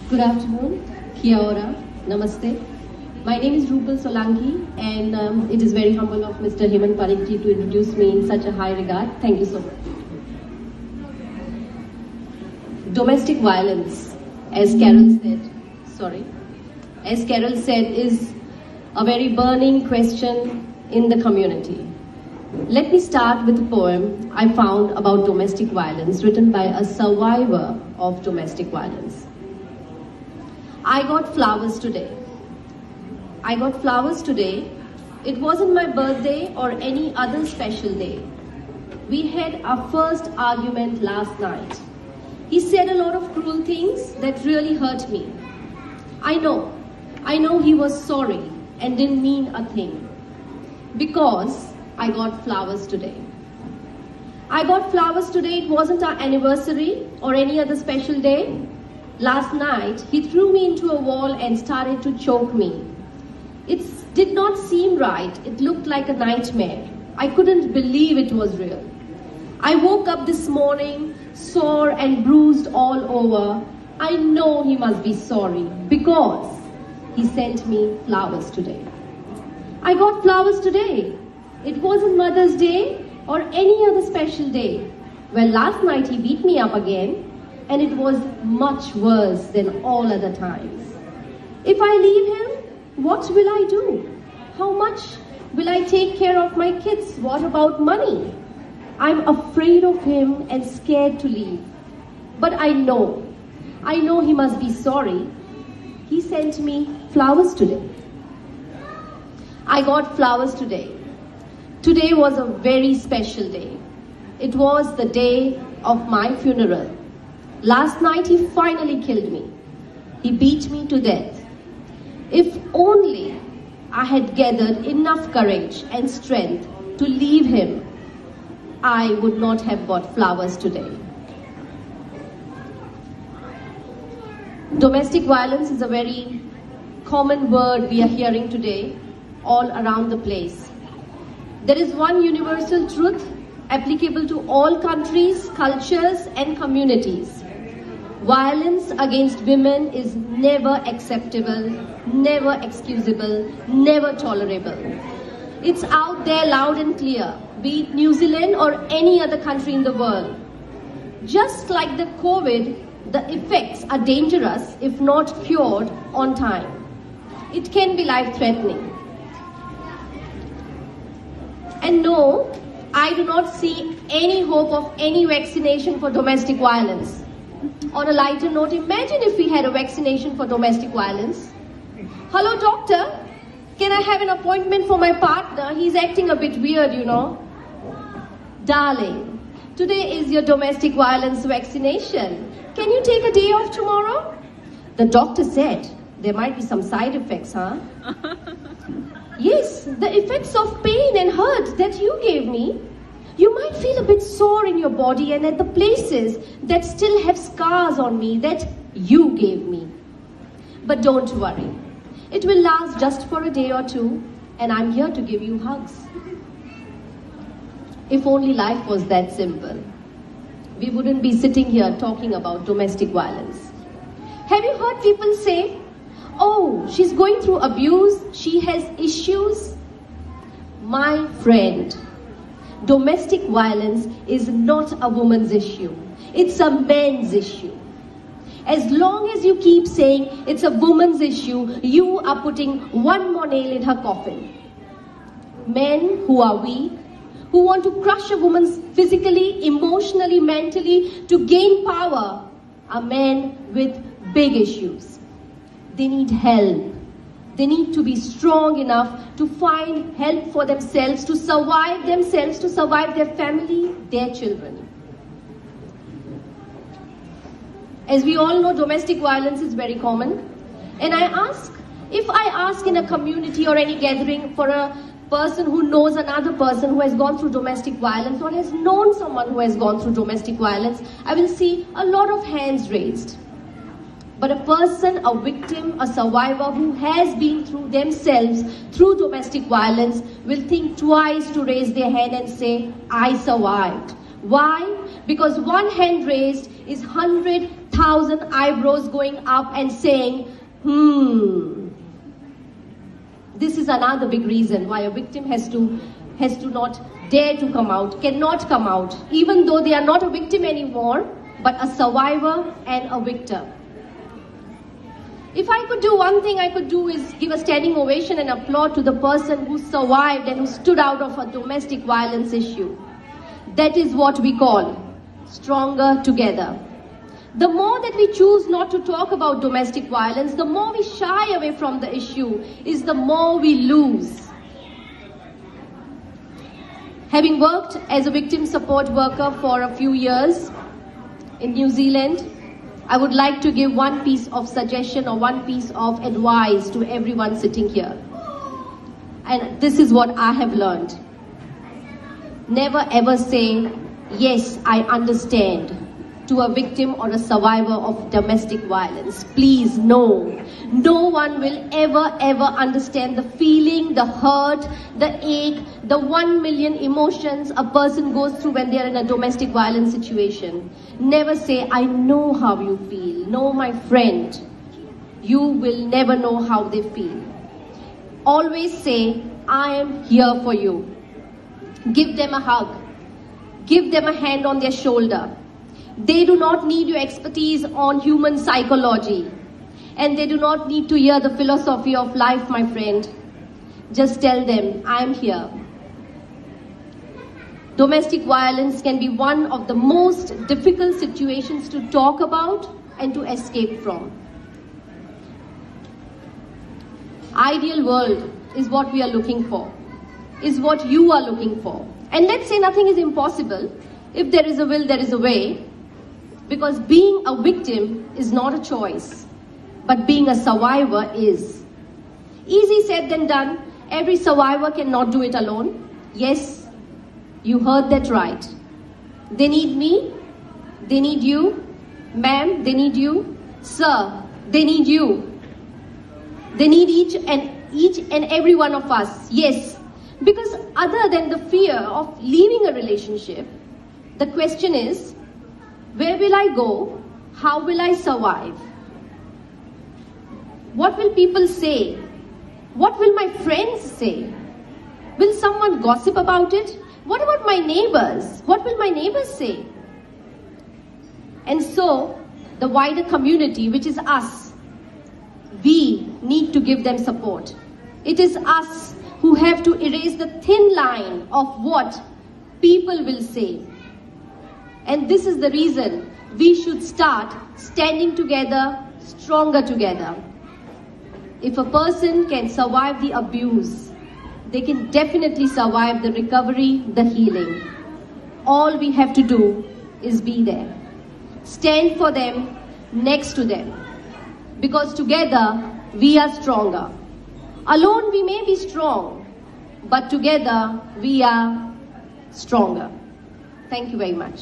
Good afternoon, kia ora, namaste. My name is Rupal Solanki, and it is very humble of Mr. Hemant Parikh to introduce me in such a high regard. Thank you so much. Domestic violence, as Carol said, is a very burning question in the community. Let me start with a poem I found about domestic violence written by a survivor of domestic violence. I got flowers today. I got flowers today. It wasn't my birthday or any other special day. We had our first argument last night. He said a lot of cruel things that really hurt me. I know he was sorry and didn't mean a thing. Because I got flowers today. I got flowers today. It wasn't our anniversary or any other special day. Last night, he threw me into a wall and started to choke me. It did not seem right. It looked like a nightmare. I couldn't believe it was real. I woke up this morning, sore and bruised all over. I know he must be sorry because he sent me flowers today. I got flowers today. It wasn't Mother's Day or any other special day. Well, last night he beat me up again, and it was much worse than all other times. If I leave him, what will I do? How much will I take care of my kids? What about money? I'm afraid of him and scared to leave. But I know he must be sorry. He sent me flowers today. I got flowers today. Today was a very special day. It was the day of my funeral. Last night he finally killed me. He beat me to death. If only I had gathered enough courage and strength to leave him, I would not have got flowers today. Domestic violence is a very common word we are hearing today all around the place. There is one universal truth applicable to all countries, cultures, and communities. Violence against women is never acceptable, never excusable, never tolerable. It's out there loud and clear, be it New Zealand or any other country in the world. Just like the COVID, the effects are dangerous if not cured on time. It can be life-threatening. And no, I do not see any hope of any vaccination for domestic violence. On a lighter note, imagine if we had a vaccination for domestic violence. Hello, doctor. Can I have an appointment for my partner? He's acting a bit weird, you know. Darling, today is your domestic violence vaccination. Can you take a day off tomorrow? The doctor said there might be some side effects, huh? Yes, the effects of pain and hurt that you gave me. You might feel a bit sore in your body and at the places that still have scars on me that you gave me. But don't worry. It will last just for a day or two, and I'm here to give you hugs. If only life was that simple, we wouldn't be sitting here talking about domestic violence. Have you heard people say, oh, she's going through abuse, she has issues? My friend, domestic violence is not a woman's issue. It's a man's issue. As long as you keep saying it's a woman's issue, you are putting one more nail in her coffin. Men who are weak, who want to crush a woman physically, emotionally, mentally to gain power, are men with big issues. They need help. They need to be strong enough to find help for themselves, to survive their family, their children. As we all know, domestic violence is very common. And if I ask in a community or any gathering for a person who knows another person who has gone through domestic violence or has known someone who has gone through domestic violence, I will see a lot of hands raised. But a person, a victim, a survivor who has been through themselves through domestic violence will think twice to raise their hand and say, I survived. Why? Because one hand raised is 100,000 eyebrows going up and saying, This is another big reason why a victim has to not dare to come out, cannot come out, even though they are not a victim anymore, but a survivor and a victor. If I could do one thing, I could do is give a standing ovation and applaud to the person who survived and who stood out of a domestic violence issue. That is what we call stronger together. The more that we choose not to talk about domestic violence, the more we shy away from the issue, is the more we lose. Having worked as a victim support worker for a few years in New Zealand, I would like to give one piece of suggestion or one piece of advice to everyone sitting here. And this is what I have learned. Never ever say, yes, I understand, to a victim or a survivor of domestic violence. Please, no. No one will ever understand the feeling, the hurt, the ache, the 1 million emotions a person goes through when they are in a domestic violence situation. Never say, I know how you feel. No, my friend, you will never know how they feel. Always say, I am here for you. Give them a hug. Give them a hand on their shoulder. They do not need your expertise on human psychology. And they do not need to hear the philosophy of life, my friend. Just tell them, I am here. Domestic violence can be one of the most difficult situations to talk about and to escape from. Ideal world is what we are looking for, is what you are looking for. And let's say nothing is impossible. If there is a will, there is a way. Because being a victim is not a choice, but being a survivor is. Easy said than done. Every survivor cannot do it alone. Yes, you heard that right. They need me. They need you. Ma'am, they need you. Sir, they need you. They need each and every one of us. Yes, because other than the fear of leaving a relationship, the question is, where will I go? How will I survive? What will people say? What will my friends say? Will someone gossip about it? What about my neighbors? What will my neighbors say? And so, the wider community, which is us, we need to give them support. It is us who have to erase the thin line of what people will say. And this is the reason we should start standing together, stronger together. If a person can survive the abuse, they can definitely survive the recovery, the healing. All we have to do is be there. Stand for them, next to them. Because together, we are stronger. Alone we may be strong, but together we are stronger. Thank you very much.